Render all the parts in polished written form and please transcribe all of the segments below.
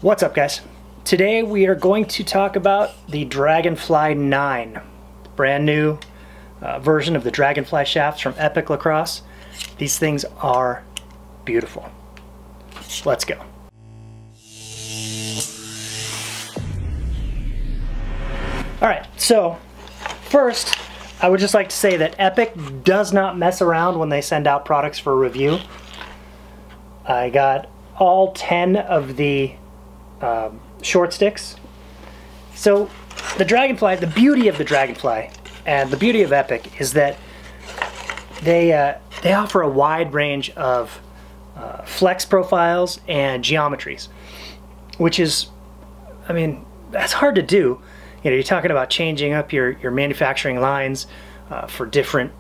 What's up, guys? Today we are going to talk about the Dragonfly 9, brand new version of the Dragonfly shafts from Epoch Lacrosse. These things are beautiful. Let's go. Alright, so first I would just like to say that Epoch does not mess around when they send out products for review. I got all 10 of the short sticks. So the Dragonfly, the beauty of the Dragonfly and the beauty of Epoch is that they offer a wide range of flex profiles and geometries, which is, I mean, that's hard to do. You know, you're talking about changing up your manufacturing lines for different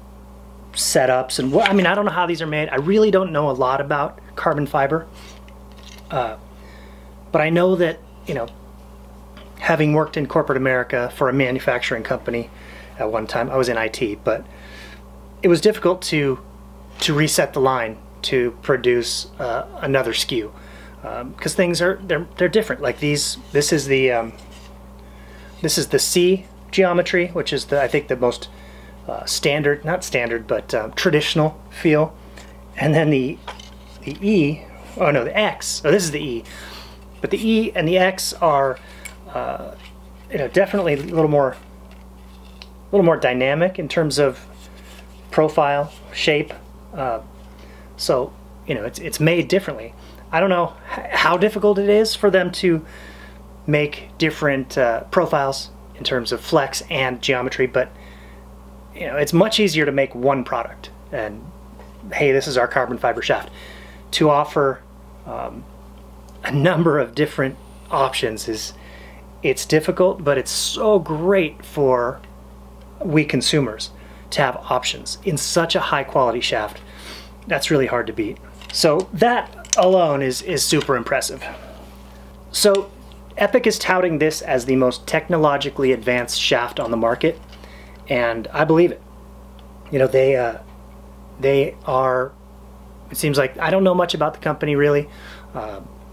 setups, and I mean, I don't know how these are made. I really don't know a lot about carbon fiber, but I know that, you know, having worked in corporate America for a manufacturing company at one time, I was in IT, but it was difficult to reset the line to produce another SKU because things are they're different. Like this is the C geometry, which is I think the most standard, not standard, but traditional feel, and then the E. Oh no, the X. Oh, this is the E. But the E and the X are, you know, definitely a little more dynamic in terms of profile, shape. So, you know, it's made differently. I don't know how difficult it is for them to make different profiles in terms of flex and geometry, but you know, it's much easier to make one product. And hey, this is our carbon fiber shaft. To offer a number of different options it's difficult, but it's so great for we consumers to have options in such a high quality shaft. That's really hard to beat. So that alone is super impressive. So Epoch is touting this as the most technologically advanced shaft on the market, and I believe it. You know, they are, it seems like, I don't know much about the company really,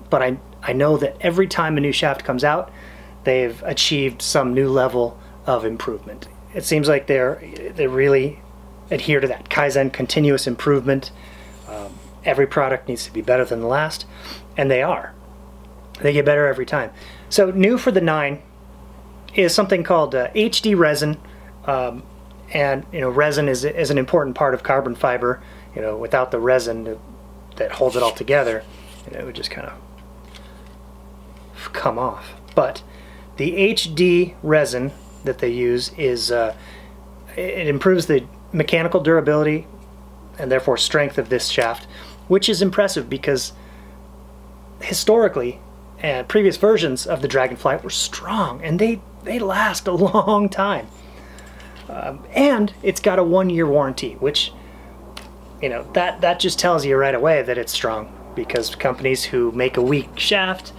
but I know that every time a new shaft comes out, they've achieved some new level of improvement. It seems like they really adhere to that Kaizen, continuous improvement. Every product needs to be better than the last, and they are. They get better every time. So new for the 9 is something called HD resin, and you know, resin is an important part of carbon fiber. You know, without the resin that holds it all together, you know, it would just kind of come off. But the HD resin that they use is it improves the mechanical durability and therefore strength of this shaft, which is impressive because historically and previous versions of the Dragonfly were strong and they last a long time. And it's got a 1-year warranty, which, you know, that just tells you right away that it's strong, because companies who make a weak shaft,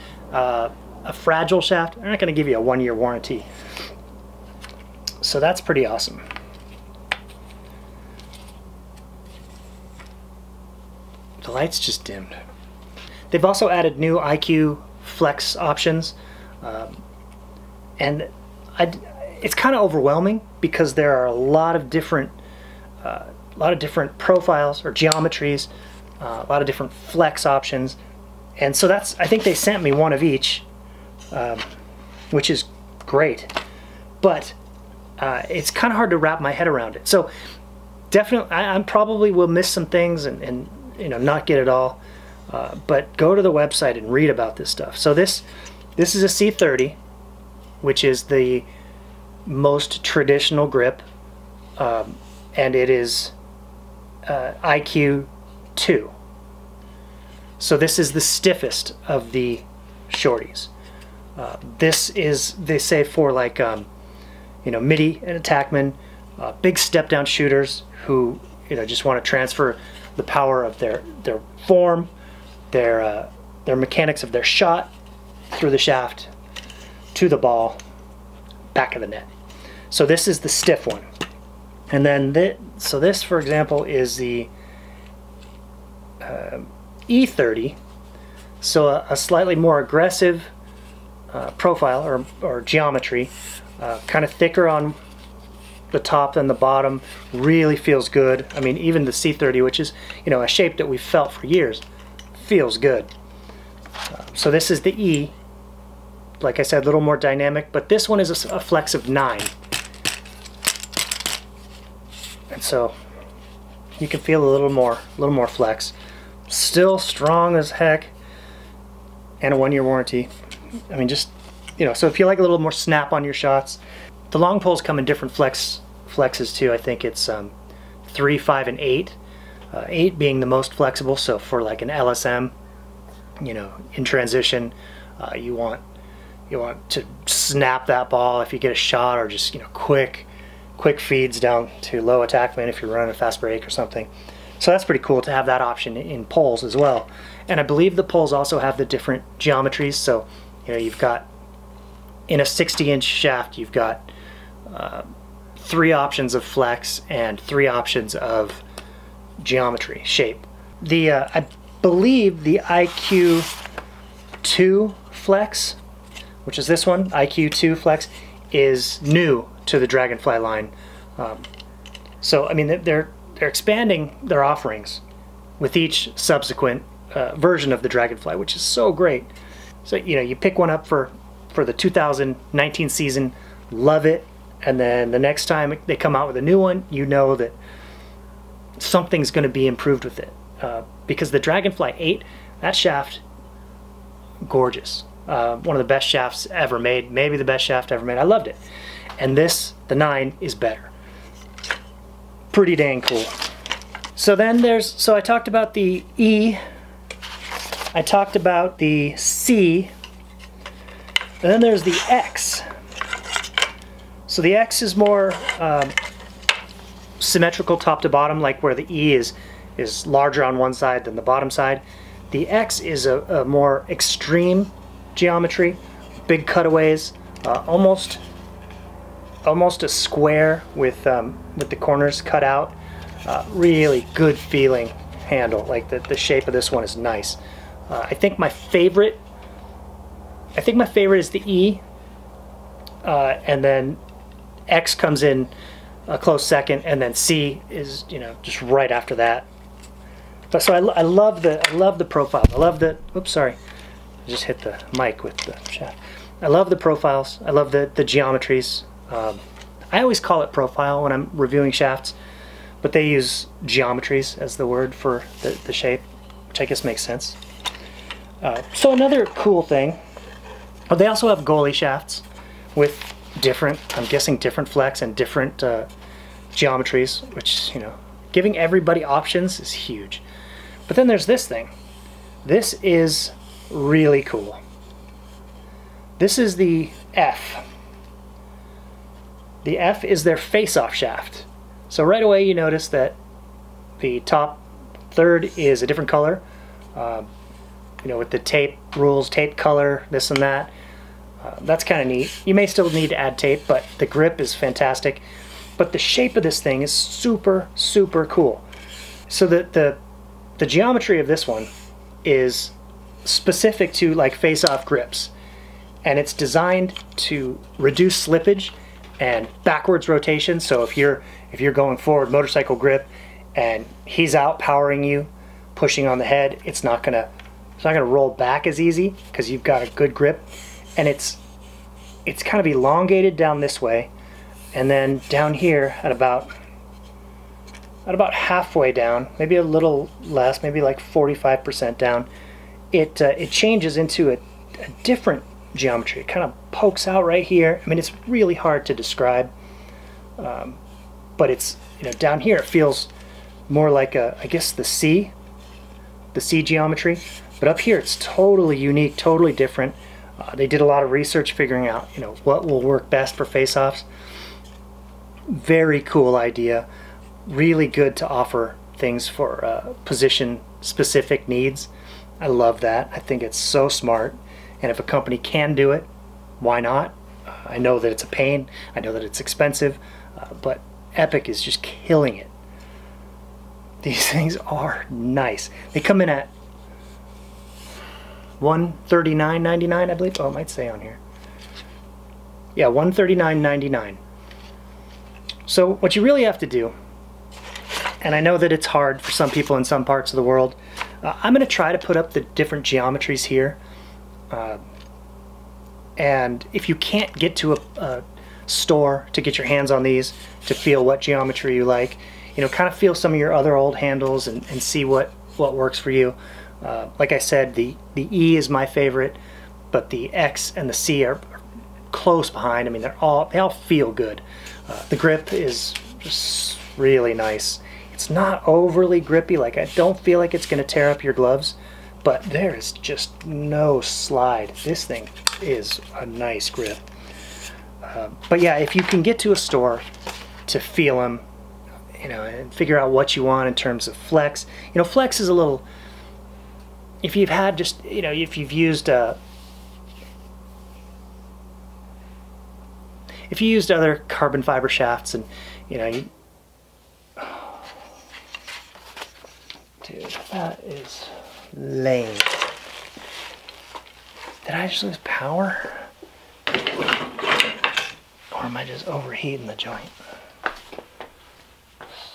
a fragile shaft, they're not going to give you a 1-year warranty. So that's pretty awesome. The light's just dimmed. They've also added new IQ flex options, and it's kind of overwhelming because there are a lot of different profiles or geometries, a lot of different flex options, and so that's, I think they sent me one of each, which is great, but it's kind of hard to wrap my head around it. So definitely, I probably will miss some things and you know, not get it all, but go to the website and read about this stuff. So this is a C30, which is the most traditional grip, and it is IQ 2. So this is the stiffest of the shorties. This is, they say, for like you know, midi and attackmen, big step down shooters who, you know, just want to transfer the power of their form, their mechanics of their shot through the shaft to the ball, back of the net. So this is the stiff one. And then this, for example, is the E30. So a slightly more aggressive profile or geometry, kind of thicker on the top than the bottom. Really feels good. I mean, even the C30, which is, you know, a shape that we've felt for years, feels good. So this is the E. Like I said, a little more dynamic, but this one is a flex of 9. And so you can feel a little more flex. Still strong as heck, and a 1-year warranty. I mean, just, you know, so if you like a little more snap on your shots. The long poles come in different flexes too. I think it's 3, 5, and 8. 8 being the most flexible, so for like an LSM, you know, in transition, you want to snap that ball if you get a shot, or just, you know, quick feeds down to low attackman if you're running a fast break or something. So that's pretty cool to have that option in poles as well. And I believe the poles also have the different geometries. So, you know, you've got, in a 60-inch shaft, you've got 3 options of flex and 3 options of geometry, shape. I believe the IQ2 flex, which is this one, IQ2 flex, is new to the Dragonfly line. So I mean, they're expanding their offerings with each subsequent version of the Dragonfly, which is so great. So, you know, you pick one up for the 2019 season, love it, and then the next time they come out with a new one, you know that something's going to be improved with it. Because the Dragonfly 8, that shaft, gorgeous. One of the best shafts ever made, maybe the best shaft ever made. I loved it. And this, the 9, is better. Pretty dang cool. So then so I talked about the E, I talked about the C, and then there's the X. So the X is more symmetrical top to bottom, like where the E is larger on one side than the bottom side. The X is a more extreme geometry, big cutaways, almost a square with the corners cut out. Really good feeling handle. Like the shape of this one is nice. I think my favorite is the E, and then X comes in a close second, and then C is, you know, just right after that. But so I love the profile. I love the, oops, sorry, I just hit the mic with the shaft. I love the profiles. I love the geometries. I always call it profile when I'm reviewing shafts, but they use geometries as the word for the shape, which I guess makes sense. So another cool thing, they also have goalie shafts with different, I'm guessing different flex and different geometries, which, you know, giving everybody options is huge. But then there's this thing. This is really cool. This is the F. The F is their face-off shaft. So right away you notice that the top third is a different color. You know, with the tape rules, tape color, this and that. That's kind of neat. You may still need to add tape, but the grip is fantastic. But the shape of this thing is super, super cool. So the geometry of this one is specific to like face-off grips, and it's designed to reduce slippage and backwards rotation. So if you're going forward motorcycle grip and he's out powering you, pushing on the head, it's not gonna roll back as easy because you've got a good grip. And it's kind of elongated down this way, and then down here at about halfway down, maybe a little less, maybe like 45% down, it changes into a different geometry. It kind of pokes out right here. I mean, it's really hard to describe, but it's, you know, down here it feels more like I guess the C geometry, but up here it's totally unique, totally different. They did a lot of research figuring out, you know, what will work best for face-offs. Very cool idea. Really good to offer things for position-specific needs. I love that. I think it's so smart. And if a company can do it, why not? I know that it's a pain. I know that it's expensive, but Epoch is just killing it. These things are nice. They come in at $139.99, I believe. Oh, it might say on here. Yeah, $139.99. So what you really have to do, and I know that it's hard for some people in some parts of the world, I'm going to try to put up the different geometries here. And if you can't get to a store to get your hands on these, to feel what geometry you like, you know, kind of feel some of your other old handles and see what works for you. Like I said, the E is my favorite, but the X and the C are close behind. I mean, they all feel good. The grip is just really nice. It's not overly grippy. Like, I don't feel like it's going to tear up your gloves, but there is just no slide. This thing is a nice grip. But yeah, if you can get to a store to feel them, you know, and figure out what you want in terms of flex. You know, flex is a little, if you've had just, you know, if you've used other carbon fiber shafts, and you know, dude, that is lame. Did I just lose power? Or am I just overheating the joint?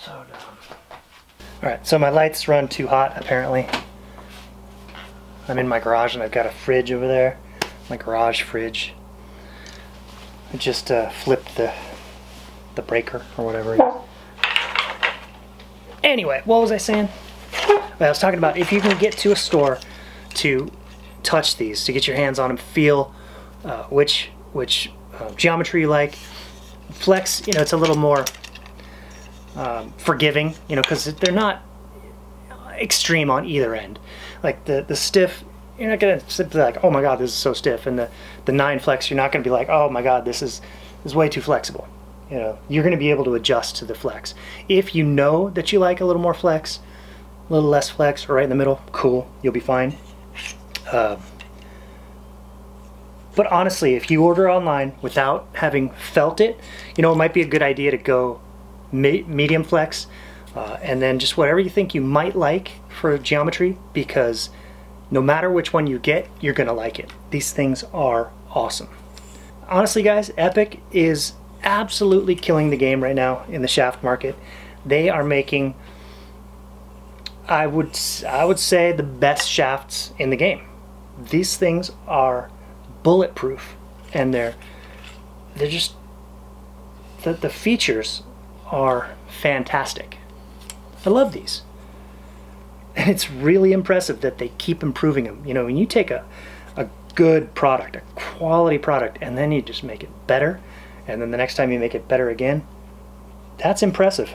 So dumb. Alright, so my lights run too hot apparently. I'm in my garage and I've got a fridge over there. My garage fridge. I just flipped the breaker or whatever it is. Anyway, what was I saying? Well, I was talking about if you can get to a store to touch these, to get your hands on them, feel which geometry you like. Flex, you know, it's a little more forgiving, you know, because they're not extreme on either end. Like the stiff, you're not gonna simply like, oh my god, this is so stiff, and the 9 flex, you're not gonna be like, oh my god, this is way too flexible. You know, you're gonna be able to adjust to the flex. If you know that you like a little more flex, a little less flex, or right in the middle, cool, you'll be fine. But honestly, if you order online without having felt it, you know, it might be a good idea to go medium flex, and then just whatever you think you might like for geometry, because no matter which one you get, you're gonna like it. These things are awesome. Honestly guys, Epoch is absolutely killing the game right now in the shaft market. They are making, I would say, the best shafts in the game. These things are bulletproof, and they're just, the features are fantastic. I love these, and it's really impressive that they keep improving them. You know, when you take a good product, a quality product, and then you just make it better, and then the next time you make it better again, that's impressive.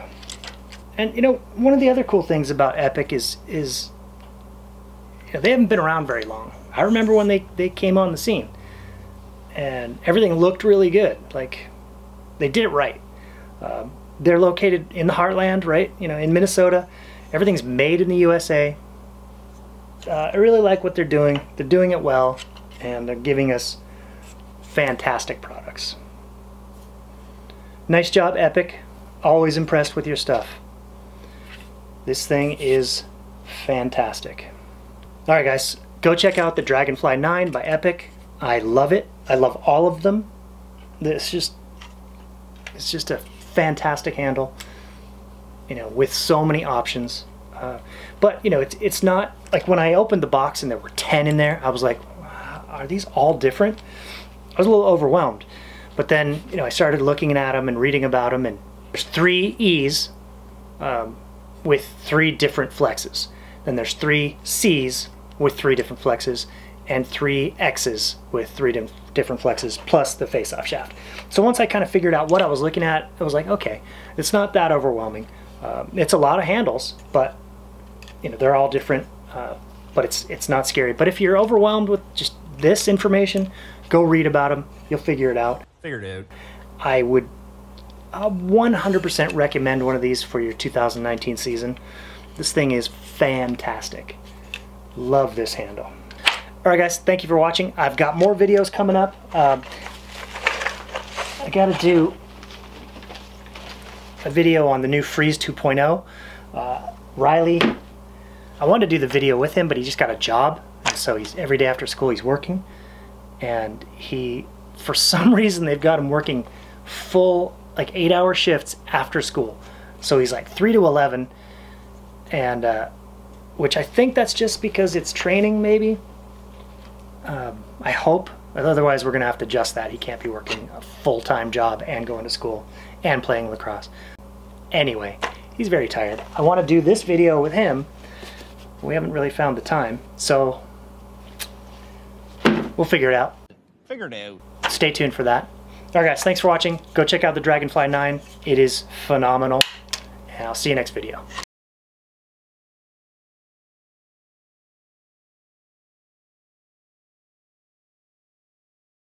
And you know, one of the other cool things about Epoch is you know, they haven't been around very long. I remember when they came on the scene, and everything looked really good. Like, they did it right. They're located in the heartland, right? You know, in Minnesota. Everything's made in the USA. I really like what they're doing. They're doing it well, and they're giving us fantastic products. Nice job, Epoch. Always impressed with your stuff. This thing is fantastic. Alright guys, go check out the Dragonfly 9 by Epoch. I love it. I love all of them. It's just a fantastic handle, you know, with so many options. But you know, it's not like when I opened the box and there were 10 in there, I was like, are these all different? I was a little overwhelmed. But then, you know, I started looking at them and reading about them, and there's 3 E's with 3 different flexes. Then there's 3 C's with 3 different flexes, and 3 X's with 3 different flexes, plus the face-off shaft. So once I kind of figured out what I was looking at, I was like, okay, it's not that overwhelming. It's a lot of handles, but you know, they're all different, but it's not scary. But if you're overwhelmed with just this information, go read about them. You'll figure it out. Figured it out. I would 100% recommend one of these for your 2019 season. This thing is fantastic. Love this handle. Alright guys, thank you for watching. I've got more videos coming up. I gotta do a video on the new Freeze 2.0. Riley, I wanted to do the video with him, but he just got a job, And so he's every day after school he's working, and he, for some reason, they've got him working full, like 8-hour shifts after school. So he's like 3 to 11, and which I think that's just because it's training, maybe. I hope. Otherwise, we're going to have to adjust that. He can't be working a full-time job and going to school and playing lacrosse. Anyway, he's very tired. I want to do this video with him. We haven't really found the time, so we'll figure it out. Figured out. Stay tuned for that. Alright guys, thanks for watching. Go check out the Dragonfly 9. It is phenomenal. And I'll see you next video.